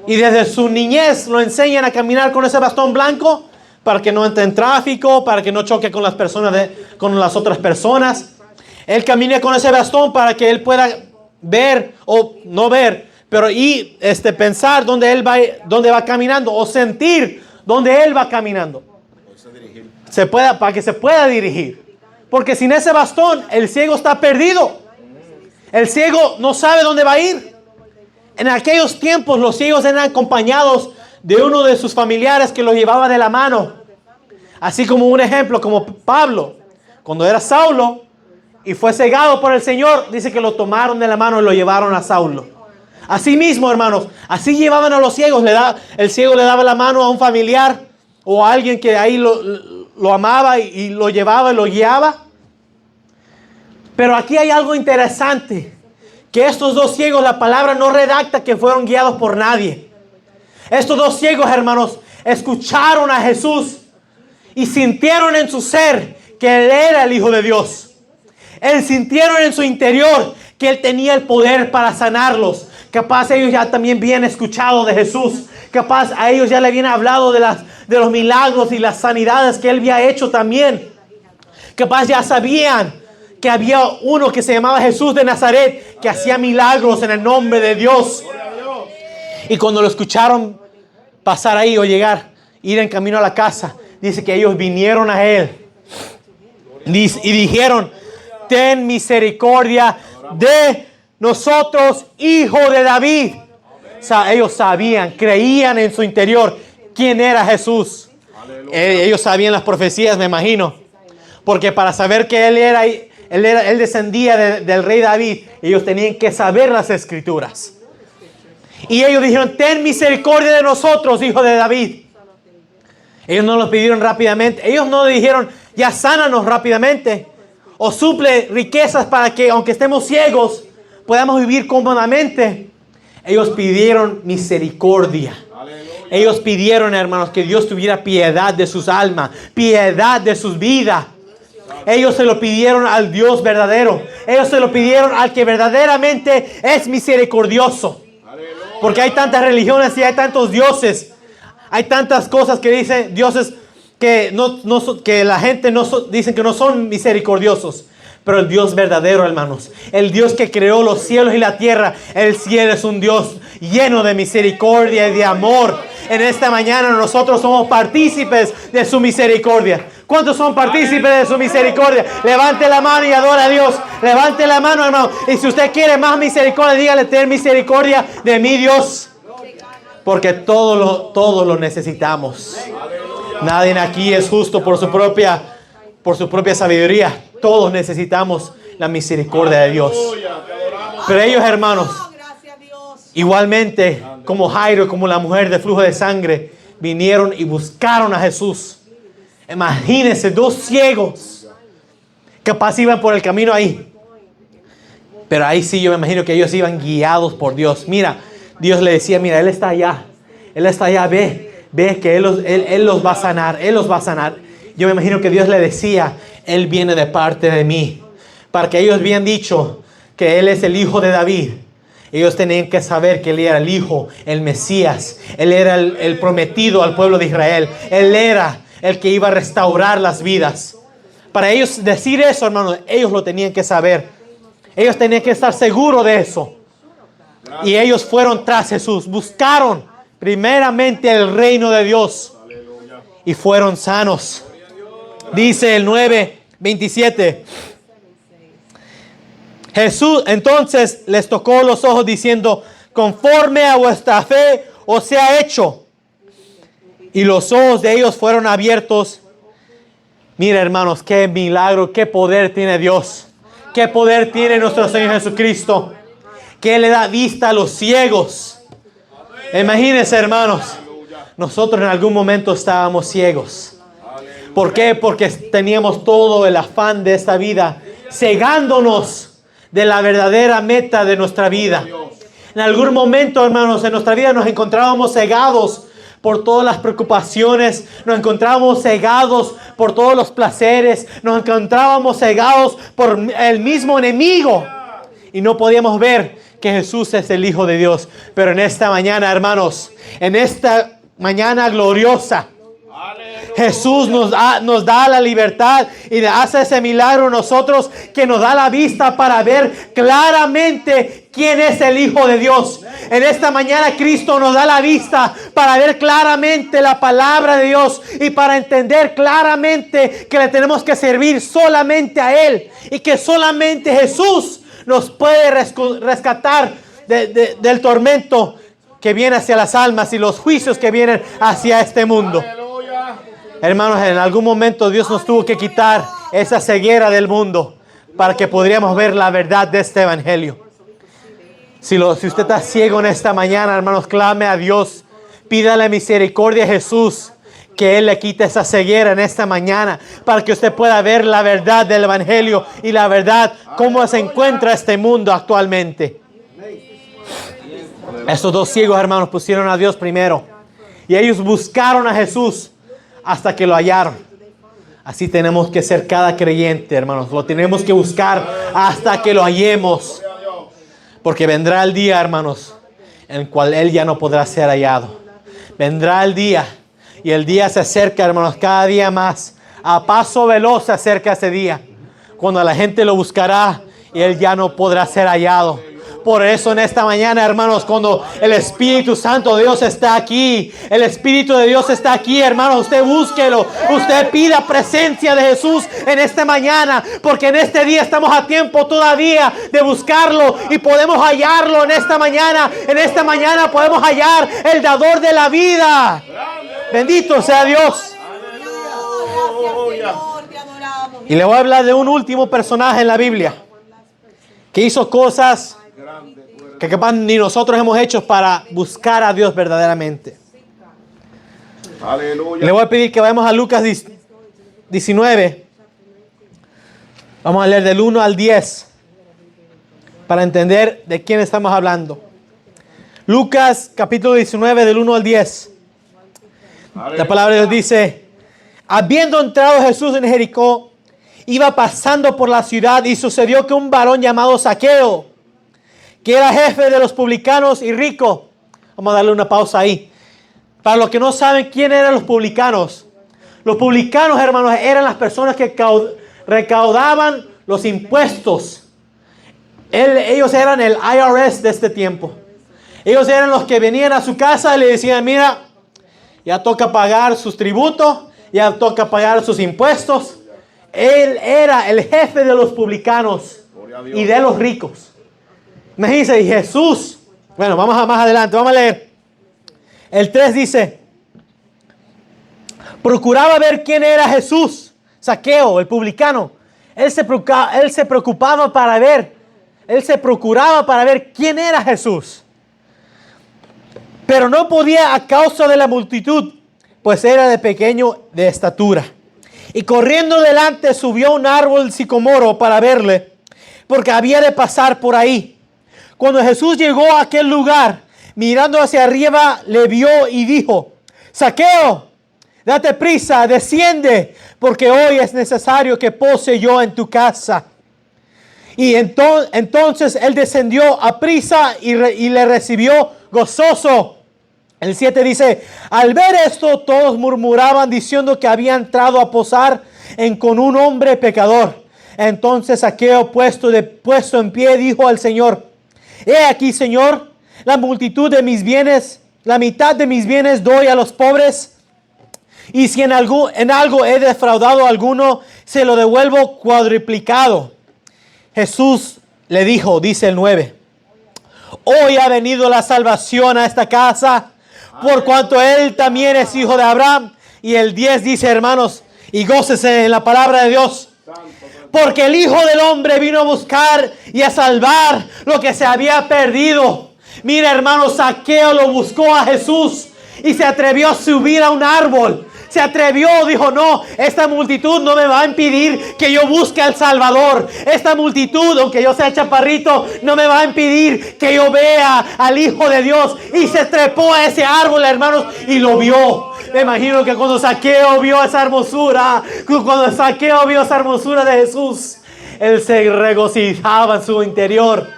Y desde su niñez lo enseñan a caminar con ese bastón blanco para que no entre en tráfico, para que no choque con las personas, con las otras personas. Él camina con ese bastón para que él pueda ver o no ver, pero pensar dónde él va, dónde va caminando, o sentir dónde él va caminando. Para que se pueda dirigir. Porque sin ese bastón, el ciego está perdido. El ciego no sabe dónde va a ir. En aquellos tiempos, los ciegos eran acompañados de uno de sus familiares que los llevaba de la mano. Así como un ejemplo, como Pablo, cuando era Saulo y fue cegado por el Señor, dice que lo tomaron de la mano y lo llevaron a Saulo. Así mismo, hermanos, así llevaban a los ciegos. El ciego le daba la mano a un familiar o a alguien que ahí lo amaba y lo llevaba y lo guiaba. Pero aquí hay algo interesante, que estos dos ciegos, la palabra no redacta que fueron guiados por nadie. Estos dos ciegos, hermanos, escucharon a Jesús y sintieron en su ser que Él era el Hijo de Dios. Sintieron en su interior que Él tenía el poder para sanarlos. Capaz ellos ya también habían escuchado de Jesús. Capaz a ellos ya le habían hablado de los milagros y las sanidades que Él había hecho también. Capaz ya sabían que había uno que se llamaba Jesús de Nazaret, que hacía milagros en el nombre de Dios. Y cuando lo escucharon pasar ahí o ir en camino a la casa, dice que ellos vinieron a Él y dijeron: ten misericordia de nosotros, hijo de David. O sea, ellos sabían, creían en su interior quién era Jesús. Ellos sabían las profecías, me imagino. Porque para saber que Él descendía del rey David, ellos tenían que saber las escrituras. Y ellos dijeron: ten misericordia de nosotros, hijo de David. Ellos no lo pidieron rápidamente. Ellos no dijeron: ya sánanos rápidamente, o suple riquezas para que, aunque estemos ciegos, podamos vivir cómodamente. Ellos pidieron misericordia. Ellos pidieron, hermanos, que Dios tuviera piedad de sus almas, piedad de sus vidas. Ellos se lo pidieron al Dios verdadero. Ellos se lo pidieron al que verdaderamente es misericordioso. Porque hay tantas religiones y hay tantos dioses. Hay tantas cosas que dicen dioses que la gente dicen que no son misericordiosos. Pero el Dios verdadero, hermanos, el Dios que creó los cielos y la tierra, el cielo es un Dios lleno de misericordia y de amor. En esta mañana nosotros somos partícipes de su misericordia. ¿Cuántos son partícipes de su misericordia? Levante la mano y adora a Dios. Levante la mano, hermano. Y si usted quiere más misericordia, dígale: ten misericordia de mí, Dios. Porque todos lo necesitamos. Nadie aquí es justo por su propia sabiduría. Todos necesitamos la misericordia de Dios. Pero ellos, hermanos, igualmente como Jairo, como la mujer de flujo de sangre, vinieron y buscaron a Jesús. Imagínense, dos ciegos. Capaz iban por el camino ahí. Pero ahí sí yo me imagino que ellos iban guiados por Dios. Mira, Dios le decía: mira, Él está allá. Él está allá, ve que Él los va a sanar. Él los va a sanar. Yo me imagino que Dios le decía: Él viene de parte de mí. Para que ellos habían dicho que Él es el Hijo de David, ellos tenían que saber que Él era el Hijo, el Mesías. Él era el prometido al pueblo de Israel. Él era el que iba a restaurar las vidas. Para ellos decir eso, hermanos, ellos lo tenían que saber. Ellos tenían que estar seguros de eso. Y ellos fueron tras Jesús. Buscaron primeramente el reino de Dios. Y fueron sanos. Dice el 9:27. Jesús entonces les tocó los ojos diciendo: conforme a vuestra fe os sea hecho. Y los ojos de ellos fueron abiertos. Mira, hermanos, qué milagro, qué poder tiene Dios. Qué poder tiene nuestro Señor Jesucristo. Que Él le da vista a los ciegos. Imagínense, hermanos, nosotros en algún momento estábamos ciegos. ¿Por qué? Porque teníamos todo el afán de esta vida cegándonos de la verdadera meta de nuestra vida. En algún momento, hermanos, en nuestra vida nos encontrábamos cegados por todas las preocupaciones, nos encontrábamos cegados por todos los placeres, nos encontrábamos cegados por el mismo enemigo. y no podíamos ver que Jesús es el Hijo de Dios. Pero en esta mañana, hermanos, en esta mañana gloriosa, Jesús nos da la libertad y hace ese milagro en nosotros que nos da la vista para ver claramente quién es el Hijo de Dios. En esta mañana Cristo nos da la vista para ver claramente la palabra de Dios y para entender claramente que le tenemos que servir solamente a Él y que solamente Jesús nos puede rescatar del tormento que viene hacia las almas y los juicios que vienen hacia este mundo. Hermanos, en algún momento Dios nos tuvo que quitar esa ceguera del mundo para que podríamos ver la verdad de este evangelio. Si usted está ciego en esta mañana, hermanos, clame a Dios. Pídale misericordia a Jesús, que Él le quite esa ceguera en esta mañana para que usted pueda ver la verdad del evangelio y la verdad cómo se encuentra este mundo actualmente. Estos dos ciegos, hermanos, pusieron a Dios primero y ellos buscaron a Jesús hasta que lo hallaron. Así tenemos que ser cada creyente, hermanos. Lo tenemos que buscar hasta que lo hallemos. Porque vendrá el día, hermanos, en el cual Él ya no podrá ser hallado. Vendrá el día. Y el día se acerca, hermanos, cada día más. A paso veloz se acerca ese día. Cuando la gente lo buscará y Él ya no podrá ser hallado. Por eso en esta mañana, hermanos, cuando el Espíritu Santo de Dios está aquí, el Espíritu de Dios está aquí, hermanos, usted búsquelo, usted pida presencia de Jesús en esta mañana, porque en este día estamos a tiempo todavía de buscarlo y podemos hallarlo en esta mañana. En esta mañana podemos hallar el dador de la vida. Bendito sea Dios. Y le voy a hablar de un último personaje en la Biblia que hizo cosas que capaz ni nosotros hemos hecho para buscar a Dios verdaderamente. Aleluya. Le voy a pedir que vayamos a Lucas 19. Vamos a leer del 1 al 10 para entender de quién estamos hablando. Lucas capítulo 19 del 1 al 10. La palabra de Dios dice: habiendo entrado Jesús en Jericó, iba pasando por la ciudad y sucedió que un varón llamado Zaqueo, que era jefe de los publicanos y rico. Vamos a darle una pausa ahí. Para los que no saben quién eran los publicanos, hermanos, eran las personas que recaudaban los impuestos. Ellos eran el IRS de este tiempo. Ellos eran los que venían a su casa y le decían: mira, ya toca pagar sus tributos, ya toca pagar sus impuestos. Él era el jefe de los publicanos y de los ricos. Imagínense, y Jesús, bueno, vamos a más adelante, vamos a leer. El 3 dice: procuraba ver quién era Jesús. Zaqueo, el publicano, él se procuraba para ver quién era Jesús. Pero no podía a causa de la multitud, pues era de pequeño de estatura. Y corriendo delante subió a un árbol sicomoro para verle, porque había de pasar por ahí. Cuando Jesús llegó a aquel lugar, mirando hacia arriba, le vio y dijo: Zaqueo, date prisa, desciende, porque hoy es necesario que pose yo en tu casa. Y entonces él descendió a prisa y le recibió gozoso. El 7 dice: al ver esto, todos murmuraban diciendo que había entrado a posar con un hombre pecador. Entonces Zaqueo, puesto en pie, dijo al Señor: he aquí, Señor, la multitud de mis bienes, la mitad de mis bienes doy a los pobres. Y si en algo he defraudado a alguno, se lo devuelvo cuadruplicado. Jesús le dijo, dice el 9: hoy ha venido la salvación a esta casa, por cuanto él también es hijo de Abraham. Y el 10 dice, hermanos, y gócese en la palabra de Dios: porque el Hijo del Hombre vino a buscar y a salvar lo que se había perdido. Mira, hermanos, Zaqueo lo buscó a Jesús y se atrevió a subir a un árbol. Se atrevió, dijo: no, esta multitud no me va a impedir que yo busque al Salvador. Esta multitud, aunque yo sea chaparrito, no me va a impedir que yo vea al Hijo de Dios. Y se trepó a ese árbol, hermanos, y lo vio. Me imagino que cuando Zaqueo vio esa hermosura, de Jesús, él se regocijaba en su interior.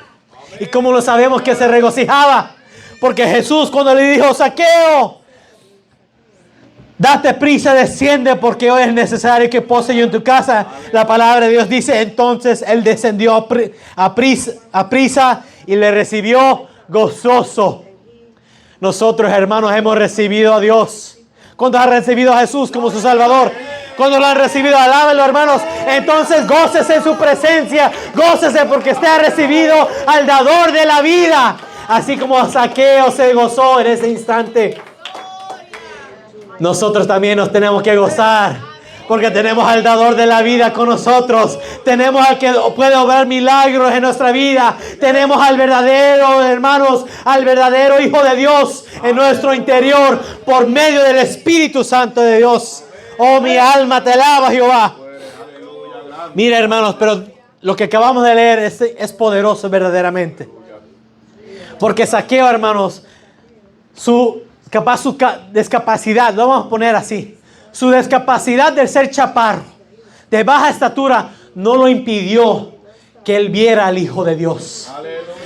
¿Y cómo lo sabemos que se regocijaba? Porque Jesús, cuando le dijo: Zaqueo, date prisa, desciende, porque hoy es necesario que pose yo en tu casa. La palabra de Dios dice: entonces él descendió a prisa y le recibió gozoso. Nosotros, hermanos, hemos recibido a Dios. ¿Cuántos han recibido a Jesús como su Salvador? Cuando lo han recibido, alábenlo, hermanos. Entonces gócese en su presencia. Gócese porque usted ha recibido al dador de la vida. Así como Zaqueo se gozó en ese instante, nosotros también nos tenemos que gozar, porque tenemos al dador de la vida con nosotros. Tenemos al que puede obrar milagros en nuestra vida. Tenemos al verdadero, hermanos, al verdadero Hijo de Dios en nuestro interior por medio del Espíritu Santo de Dios. Oh, mi alma te alaba, Jehová. Mira, hermanos, pero lo que acabamos de leer es poderoso verdaderamente. Porque Zaqueo, hermanos, su discapacidad, lo vamos a poner así, su discapacidad de ser chaparro, de baja estatura, no lo impidió que él viera al Hijo de Dios.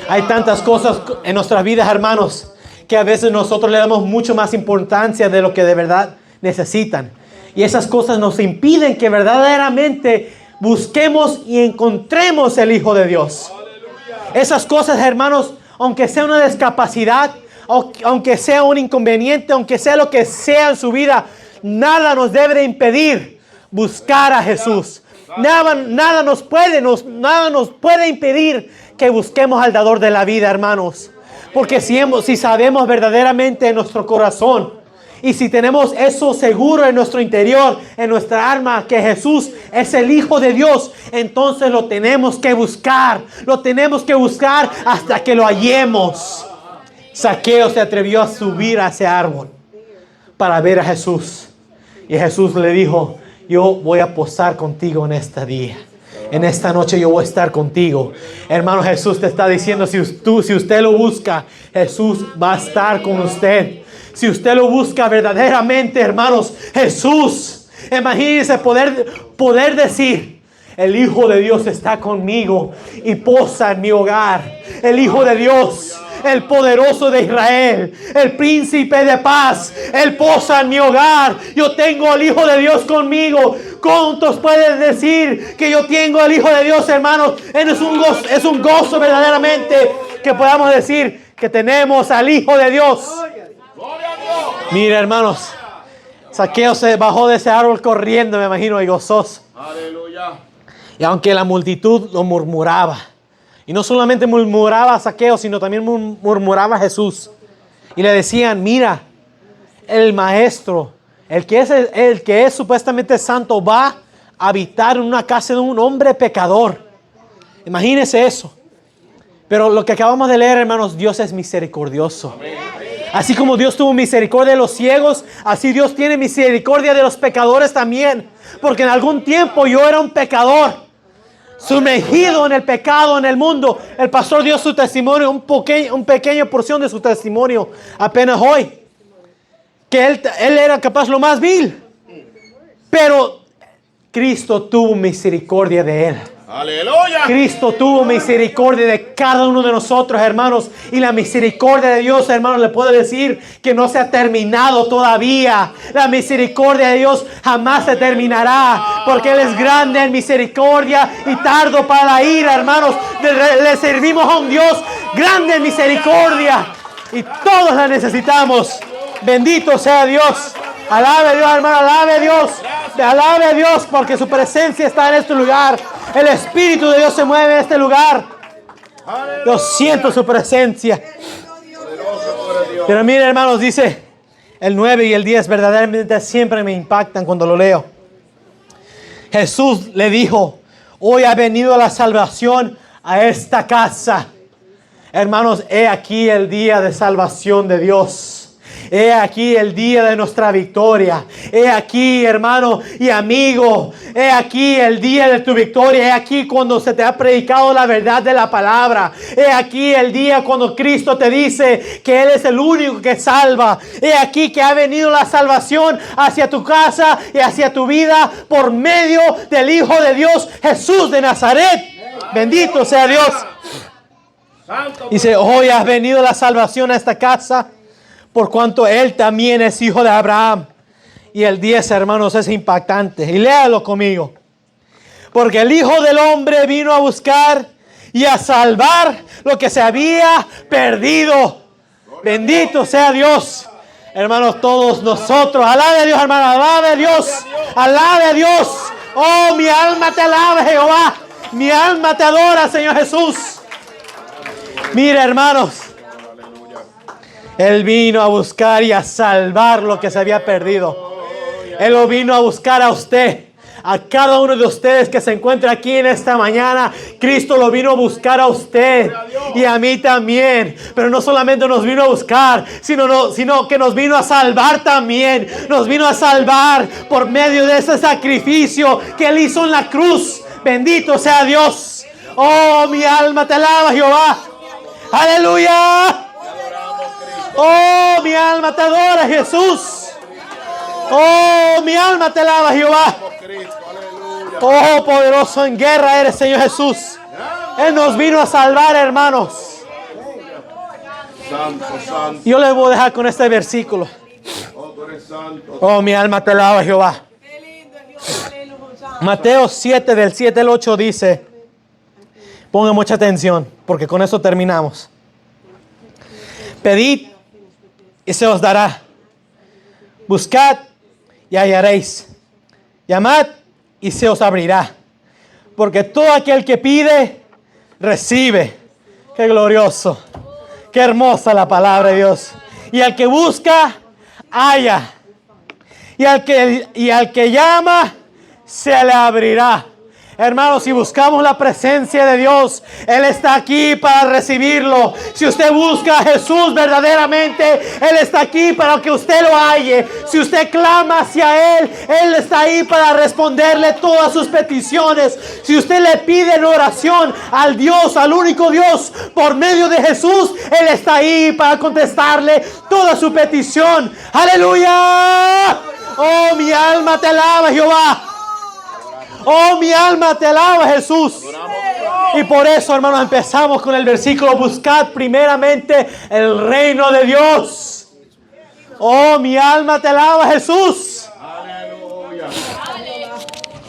Hay tantas cosas en nuestras vidas, hermanos, que a veces nosotros le damos mucho más importancia de lo que de verdad necesitan. Y esas cosas nos impiden que verdaderamente busquemos y encontremos el Hijo de Dios. Esas cosas, hermanos, aunque sea una discapacidad, aunque sea un inconveniente, aunque sea lo que sea en su vida, nada nos debe de impedir buscar a Jesús. Nada nos puede impedir que busquemos al dador de la vida, hermanos. Porque si sabemos verdaderamente en nuestro corazón, y si tenemos eso seguro en nuestro interior, en nuestra alma, que Jesús es el Hijo de Dios, entonces lo tenemos que buscar. Lo tenemos que buscar hasta que lo hallemos. Zaqueo se atrevió a subir a ese árbol para ver a Jesús. Y Jesús le dijo: yo voy a posar contigo en este día. En esta noche yo voy a estar contigo. Hermano, Jesús te está diciendo, si usted lo busca, Jesús va a estar con usted. Si usted lo busca verdaderamente, hermanos, Jesús, imagínense poder decir: el Hijo de Dios está conmigo y posa en mi hogar. El Hijo de Dios, el poderoso de Israel, el príncipe de paz, Él posa en mi hogar. Yo tengo al Hijo de Dios conmigo. ¿Cuántos pueden decir que yo tengo al Hijo de Dios, hermanos? Es un gozo verdaderamente que podamos decir que tenemos al Hijo de Dios. Mira, hermanos, Zaqueo se bajó de ese árbol corriendo, me imagino, y gozoso. Aleluya. Y aunque la multitud lo murmuraba, y no solamente murmuraba a Zaqueo, sino también murmuraba a Jesús. Y le decían: mira, el maestro, el que es supuestamente santo, va a habitar en una casa de un hombre pecador. Imagínense eso. Pero lo que acabamos de leer, hermanos, Dios es misericordioso. Así como Dios tuvo misericordia de los ciegos, así Dios tiene misericordia de los pecadores también. Porque en algún tiempo yo era un pecador, sumergido en el pecado, en el mundo. El pastor dio su testimonio, un pequeño porción de su testimonio apenas hoy. Que él era capaz lo más vil. Pero Cristo tuvo misericordia de él. Aleluya. Cristo tuvo misericordia de cada uno de nosotros, hermanos. Y la misericordia de Dios, hermanos, le puedo decir que no se ha terminado todavía. La misericordia de Dios jamás se terminará, porque Él es grande en misericordia y tardo para la ira, hermanos. Le servimos a un Dios grande en misericordia y todos la necesitamos. Bendito sea Dios. Alabe a Dios, hermano, alabe a Dios. Alabe a Dios, porque su presencia está en este lugar. El Espíritu de Dios se mueve en este lugar. Yo siento su presencia. Pero miren, hermanos, dice el 9 y el 10, verdaderamente siempre me impactan cuando lo leo. Jesús le dijo: hoy ha venido la salvación a esta casa. Hermanos, he aquí el día de salvación de Dios. He aquí el día de nuestra victoria. He aquí, hermano y amigo, he aquí el día de tu victoria. He aquí cuando se te ha predicado la verdad de la palabra. He aquí el día cuando Cristo te dice que Él es el único que salva. He aquí que ha venido la salvación hacia tu casa y hacia tu vida por medio del Hijo de Dios, Jesús de Nazaret. Bendito sea Dios. Dice, hoy has venido la salvación a esta casa, por cuanto él también es hijo de Abraham. Y el 10, hermanos, es impactante. Y léalo conmigo. Porque el Hijo del Hombre vino a buscar y a salvar lo que se había perdido. Bendito sea Dios. Hermanos, todos nosotros. Alabe a Dios, hermano. Alabe a Dios. Alabe a Dios. Oh, mi alma te alaba, Jehová. Mi alma te adora, Señor Jesús. Mira, hermanos. Él vino a buscar y a salvar lo que se había perdido. Él lo vino a buscar a usted. A cada uno de ustedes que se encuentra aquí en esta mañana, Cristo lo vino a buscar a usted y a mí también. Pero no solamente nos vino a buscar, sino que nos vino a salvar también. Nos vino a salvar por medio de ese sacrificio que Él hizo en la cruz. Bendito sea Dios. Oh, mi alma te alaba, Jehová. Aleluya. Oh, mi alma te adora, Jesús. Oh, mi alma te alaba, Jehová. Oh, poderoso en guerra eres, Señor Jesús. Él nos vino a salvar, hermanos. Yo les voy a dejar con este versículo. Oh, mi alma te alaba, Jehová. Mateo 7, del 7 al 8 dice, pongan mucha atención, porque con eso terminamos. Pedid y se os dará. Buscad y hallaréis. Llamad y se os abrirá. Porque todo aquel que pide, recibe. Qué glorioso. Qué hermosa la palabra de Dios. Y al que busca, halla. Y al que llama, se le abrirá. Hermanos, si buscamos la presencia de Dios, Él está aquí para recibirlo. Si usted busca a Jesús verdaderamente, Él está aquí para que usted lo halle. Si usted clama hacia Él, Él está ahí para responderle todas sus peticiones. Si usted le pide en oración al Dios, al único Dios, por medio de Jesús, Él está ahí para contestarle toda su petición. ¡Aleluya! Oh, mi alma te alaba, Jehová. Oh, mi alma te alaba, Jesús. Y por eso, hermanos, empezamos con el versículo: buscad primeramente el reino de Dios. Oh, mi alma te alaba, Jesús.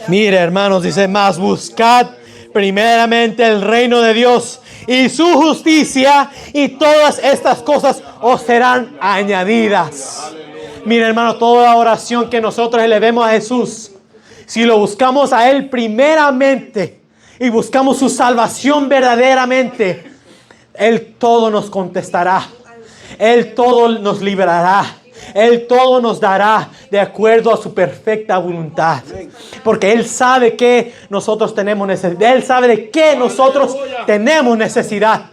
Mire, hermanos, dice más: buscad primeramente el reino de Dios y su justicia, y todas estas cosas os serán añadidas. Mire, hermano, toda oración que nosotros elevemos a Jesús, si lo buscamos a Él primeramente y buscamos su salvación verdaderamente, Él todo nos contestará. Él todo nos librará. Él todo nos dará de acuerdo a su perfecta voluntad. Porque Él sabe que nosotros tenemos necesidad. Él sabe de qué nosotros tenemos necesidad.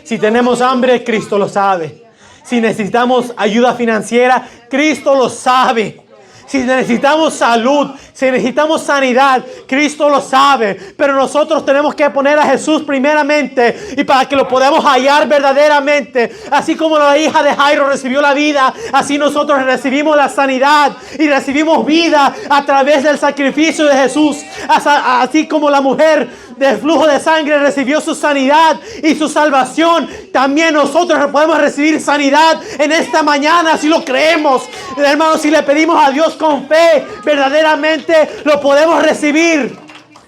Si tenemos hambre, Cristo lo sabe. Si necesitamos ayuda financiera, Cristo lo sabe. Si necesitamos salud, si necesitamos sanidad, Cristo lo sabe. Pero nosotros tenemos que poner a Jesús primeramente, y para que lo podamos hallar verdaderamente. Así como la hija de Jairo recibió la vida, así nosotros recibimos la sanidad y recibimos vida a través del sacrificio de Jesús. Así como la mujer del flujo de sangre recibió su sanidad y su salvación, también nosotros podemos recibir sanidad en esta mañana si lo creemos. Hermanos, si le pedimos a Dios con fe, verdaderamente lo podemos recibir.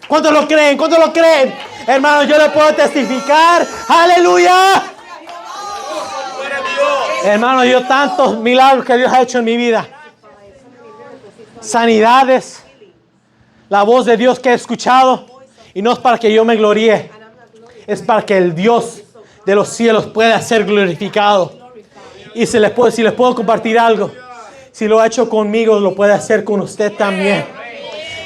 ¿Cuántos lo creen? ¿Cuántos lo creen? Hermanos, yo le puedo testificar. ¡Aleluya! Hermanos, yo tantos milagros que Dios ha hecho en mi vida. Sanidades. La voz de Dios que he escuchado. Y no es para que yo me gloríe. Es para que el Dios de los cielos pueda ser glorificado. Y si les puedo compartir algo, si lo ha hecho conmigo, lo puede hacer con usted también.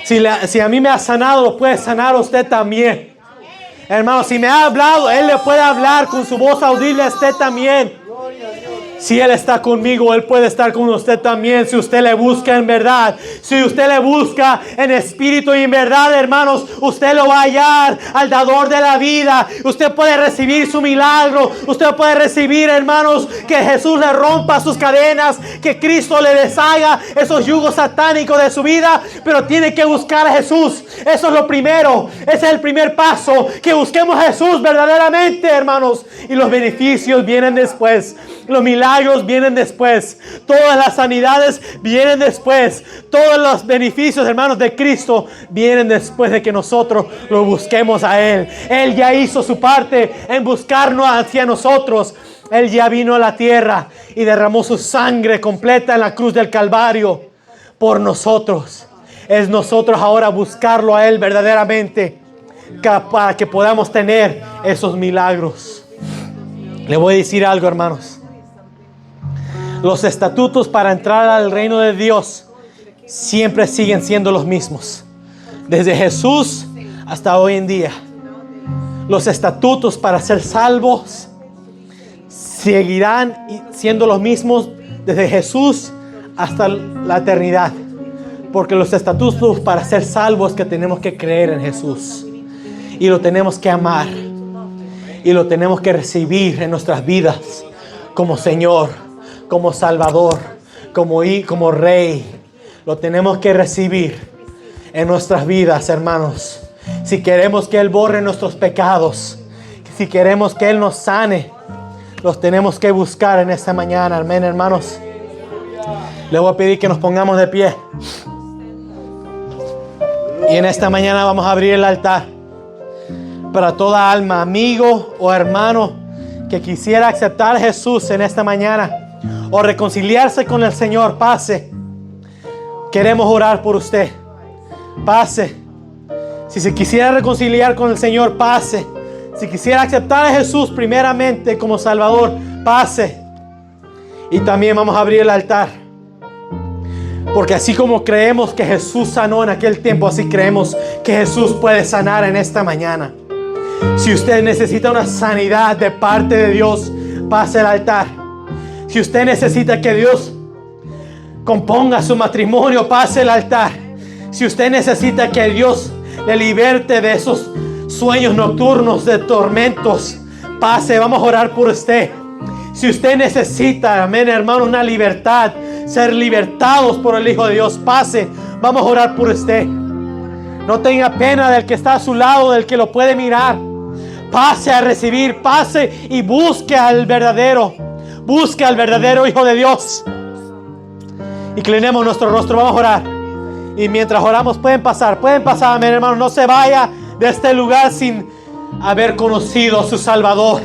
Si a mí me ha sanado, lo puede sanar a usted también. Hermano, si me ha hablado, Él le puede hablar con su voz audible a usted también. Si Él está conmigo, Él puede estar con usted también. Si usted le busca en verdad, si usted le busca en espíritu y en verdad, hermanos, usted lo va a hallar al dador de la vida. Usted puede recibir su milagro. Usted puede recibir, hermanos, que Jesús le rompa sus cadenas, que Cristo le deshaga esos yugos satánicos de su vida. Pero tiene que buscar a Jesús. Eso es lo primero. Ese es el primer paso. Que busquemos a Jesús verdaderamente, hermanos. Y los beneficios vienen después. Los milagros vienen después. Todas las sanidades vienen después. Todos los beneficios, hermanos, de Cristo vienen después de que nosotros lo busquemos a Él. Él ya hizo su parte en buscarnos hacia nosotros. Él ya vino a la tierra y derramó su sangre completa en la cruz del Calvario por nosotros. Es nosotros ahora buscarlo a Él verdaderamente para que podamos tener esos milagros. Le voy a decir algo, hermanos. Los estatutos para entrar al reino de Dios siempre siguen siendo los mismos. Desde Jesús hasta hoy en día. Los estatutos para ser salvos seguirán siendo los mismos desde Jesús hasta la eternidad. Porque los estatutos para ser salvos es que tenemos que creer en Jesús. Y lo tenemos que amar. Y lo tenemos que recibir en nuestras vidas como Señor, como Salvador, como Rey. Lo tenemos que recibir en nuestras vidas, hermanos. Si queremos que Él borre nuestros pecados, si queremos que Él nos sane, los tenemos que buscar en esta mañana. Amén, hermanos. Le voy a pedir que nos pongamos de pie. Y en esta mañana vamos a abrir el altar para toda alma, amigo o hermano que quisiera aceptar a Jesús en esta mañana o reconciliarse con el Señor. Pase. Queremos orar por usted. Pase. Si se quisiera reconciliar con el Señor, pase. Si quisiera aceptar a Jesús primeramente como Salvador, pase. Y también vamos a abrir el altar. Porque así como creemos que Jesús sanó en aquel tiempo, así creemos que Jesús puede sanar en esta mañana. Si usted necesita una sanidad de parte de Dios, pase al altar. Si usted necesita que Dios componga su matrimonio, pase al altar. Si usted necesita que Dios le liberte de esos sueños nocturnos, de tormentos, pase, vamos a orar por usted. Si usted necesita, amén, hermano, una libertad, ser libertados por el Hijo de Dios, pase, vamos a orar por usted. No tenga pena del que está a su lado, del que lo puede mirar. Pase a recibir, pase y busque al verdadero Hijo de Dios. Inclinemos nuestro rostro, vamos a orar. Y mientras oramos pueden pasar, amén, hermano. No se vaya de este lugar sin haber conocido a su Salvador.